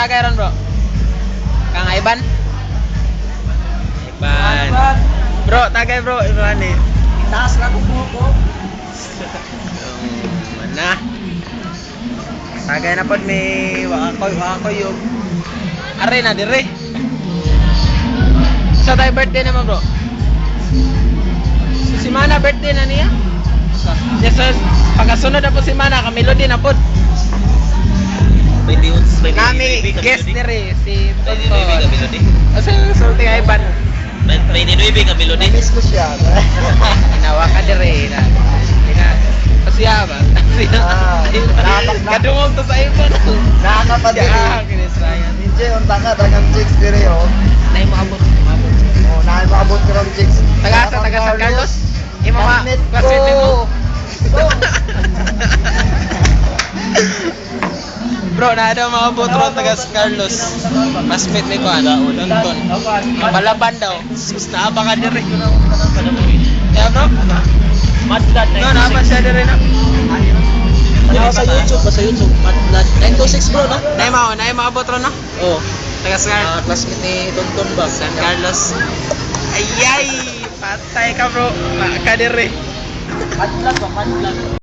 tagay ron bro? Kang Ivan? Ivan. Bro, tagay bro, Ivan eh. Itaas lang ang buko. Mana? Tagay na pod may wako yung are na dire. Sa tayo birthday naman bro. Si Mana birthday na niya. Yes sir. Pagkasunod na po si Mana, Melody na pod. Nami guest dire si Tonton. Asa sulti Ivan. 29 ka Melody. Miss ko siya. Inawa ka dire na. Pasiya ba? Kadungog to sa Ivan. Nakakapatid. Kinisaya. DJ, unta ka, dagang chicks dire oh. Nay mo abot. Oh, naay maabot ka ng chicks. Taga San Carlos. Imo ma Classmate classmate mo. Bro, na daw mga botro taga San Carlos. Classmate ni ko Tonton. Balaban daw. Sus na ba ka dire? Ya bro. Madlad No, na ba siya dire na? Ano sa YouTube, sa YouTube. Madlad 926 bro, no? Nay mga botro na. Oh. Taga San Classmate ni Tonton ba? San Carlos. Ayay, patay ka bro. Ka dire. Madlad ba? Madlad.